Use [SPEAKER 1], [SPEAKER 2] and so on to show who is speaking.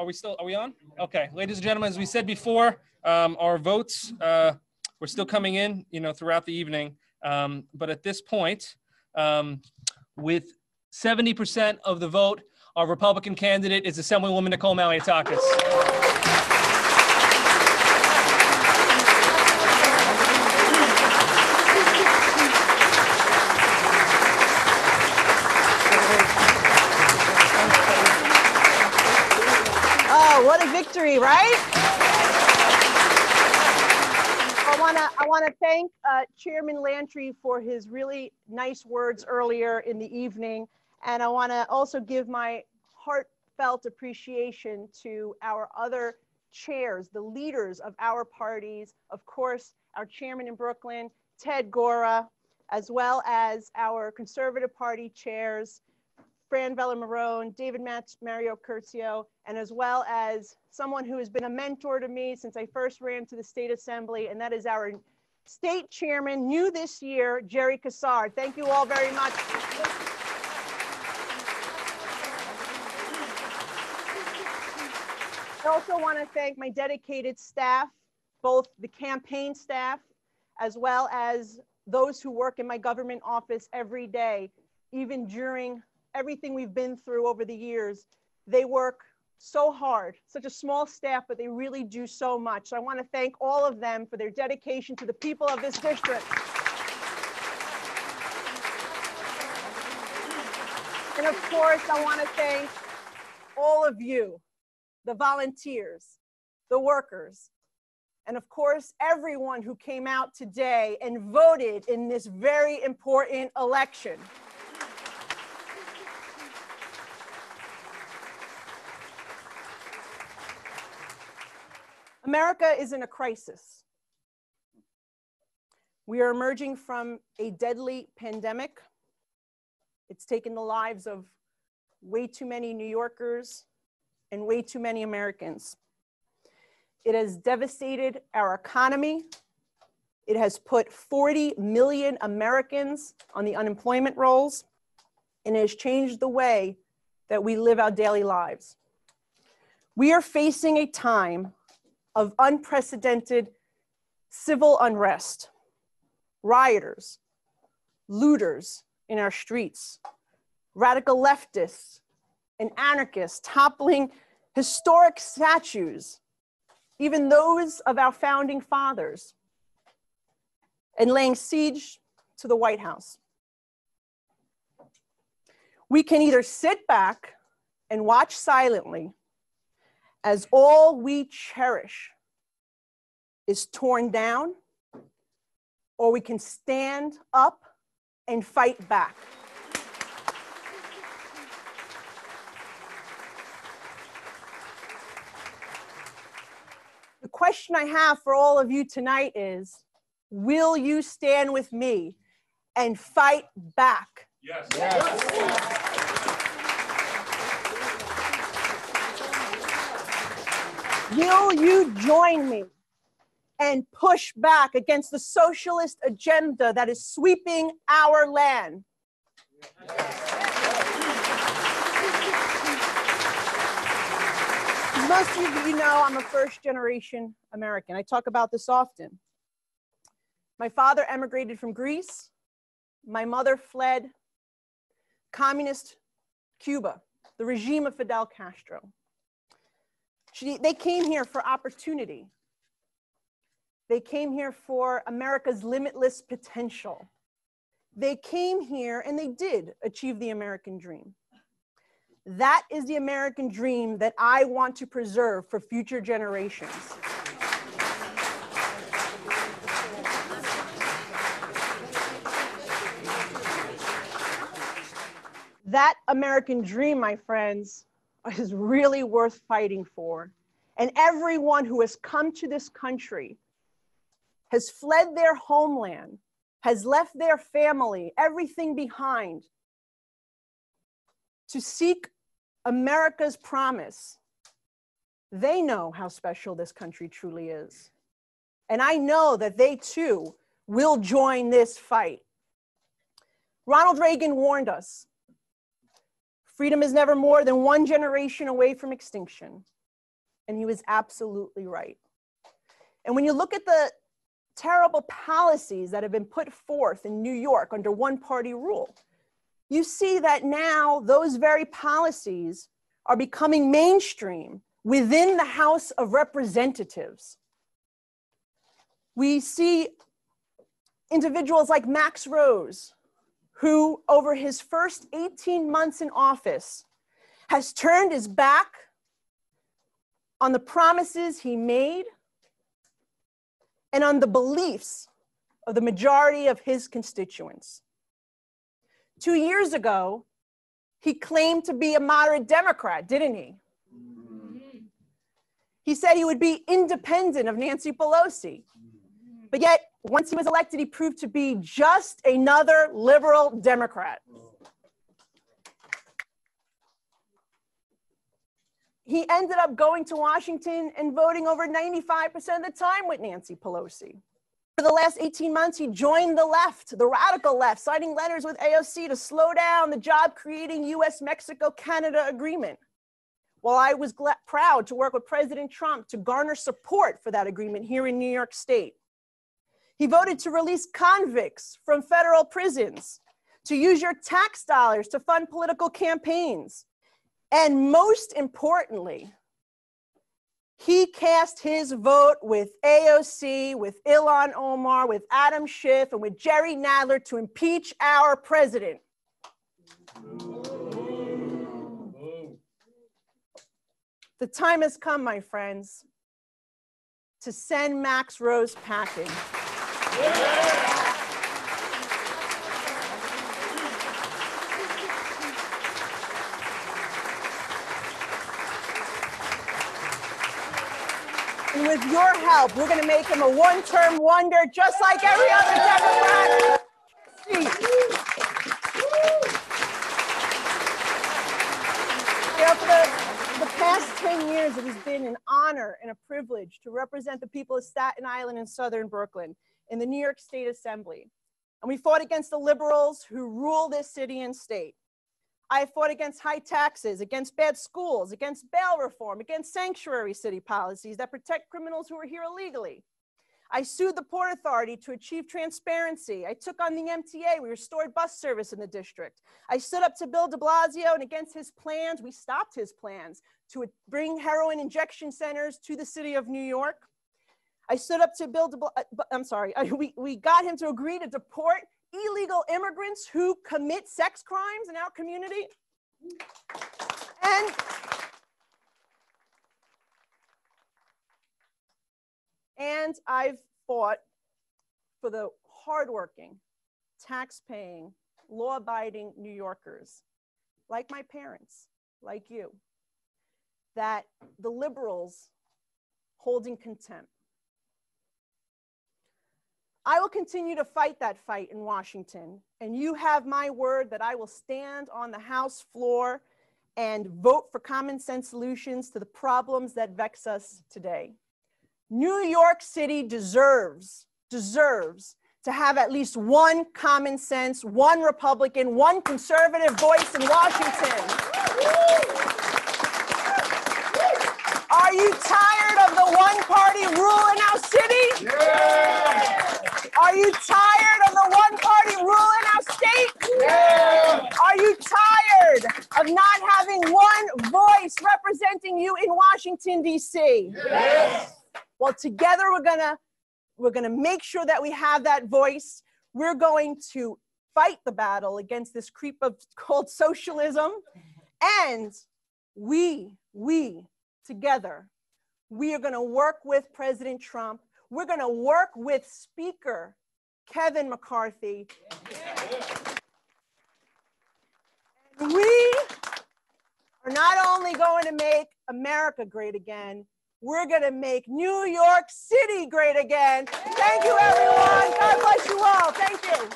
[SPEAKER 1] are we on? Okay, ladies and gentlemen, as we said before, our votes, we're still coming in, throughout the evening. But at this point, with 70% of the vote, our Republican candidate is Assemblywoman Nicole Malliotakis.
[SPEAKER 2] What a victory, right? I want to thank Chairman Lantry for his really nice words earlier in the evening. And I want to also give my heartfelt appreciation to our other chairs, the leaders of our parties. Of course, our chairman in Brooklyn, Ted Gora, as well as our Conservative Party chairs, Fran Vella-Marone, David Mario Curcio, and as well as someone who has been a mentor to me since I first ran to the State Assembly, and that is our state chairman, new this year, Jerry Cassard. Thank you all very much. I also want to thank my dedicated staff, both the campaign staff, as well as those who work in my government office every day, even during everything we've been through over the years. They work so hard, such a small staff, but they really do so much. So I want to thank all of them for their dedication to the people of this district. And of course, I want to thank all of you, the volunteers, the workers, and of course, everyone who came out today and voted in this very important election. America is in a crisis. We are emerging from a deadly pandemic. It's taken the lives of way too many New Yorkers and way too many Americans. It has devastated our economy. It has put 40 million Americans on the unemployment rolls, and it has changed the way that we live our daily lives. We are facing a time of unprecedented civil unrest, rioters, looters in our streets, radical leftists and anarchists toppling historic statues, even those of our founding fathers, and laying siege to the White House. We can either sit back and watch silently as all we cherish is torn down, or we can stand up and fight back. The question I have for all of you tonight is, will you stand with me and fight back?
[SPEAKER 1] Yes. Yes.
[SPEAKER 2] Will you join me and push back against the socialist agenda that is sweeping our land? As most of you know, I'm a first-generation American. I talk about this often. My father emigrated from Greece. My mother fled communist Cuba, the regime of Fidel Castro. They came here for opportunity. They came here for America's limitless potential. They came here and they did achieve the American dream. That is the American dream that I want to preserve for future generations. That American dream, my friends, is really worth fighting for. And everyone who has come to this country has fled their homeland, has left their family, everything behind, to seek America's promise. They know how special this country truly is. And I know that they too will join this fight. Ronald Reagan warned us, freedom is never more than one generation away from extinction. And he was absolutely right. And when you look at the terrible policies that have been put forth in New York under one-party rule, you see that now those very policies are becoming mainstream within the House of Representatives. We see individuals like Max Rose, who over his first 18 months in office has turned his back on the promises he made and on the beliefs of the majority of his constituents. 2 years ago, he claimed to be a moderate Democrat, didn't he? He said he would be independent of Nancy Pelosi. But yet, once he was elected, he proved to be just another liberal Democrat. He ended up going to Washington and voting over 95% of the time with Nancy Pelosi. For the last 18 months, he joined the left, the radical left, signing letters with AOC to slow down the job-creating US-Mexico-Canada agreement. Well, I was proud to work with President Trump to garner support for that agreement here in New York State. He voted to release convicts from federal prisons, to use your tax dollars to fund political campaigns. And most importantly, he cast his vote with AOC, with Ilhan Omar, with Adam Schiff, and with Jerry Nadler to impeach our president. The time has come, my friends, to send Max Rose packing. And with your help, we're going to make him a one-term wonder, just like every other Democrat. For the past 10 years, it has been an honor and a privilege to represent the people of Staten Island and Southern Brooklyn in the New York State Assembly. And we fought against the liberals who rule this city and state. I fought against high taxes, against bad schools, against bail reform, against sanctuary city policies that protect criminals who are here illegally. I sued the Port Authority to achieve transparency. I took on the MTA. We restored bus service in the district. I stood up to Bill de Blasio, and against his plans, we stopped his plans to bring heroin injection centers to the city of New York. I stood up to Bill de Blasio, we got him to agree to deport illegal immigrants who commit sex crimes in our community. And I've fought for the hardworking, tax-paying, law-abiding New Yorkers, like my parents, like you, that the liberals hold in contempt. I will continue to fight that fight in Washington, and you have my word that I will stand on the House floor and vote for common sense solutions to the problems that vex us today. New York City deserves to have at least one common sense, one Republican, one conservative voice in Washington. Are you tired of the one-party rule in our city? Yeah. Are you tired of the one-party rule in our state? Yeah. Are you tired of not having one voice representing you in Washington, D.C.? Yes. Well, together we're gonna make sure that we have that voice. We're going to fight the battle against this creep called socialism, and we together, we are going to work with President Trump. We're going to work with Speaker Kevin McCarthy. And we are not only going to make America great again, we're going to make New York City great again. Thank you, everyone. God bless you all. Thank you.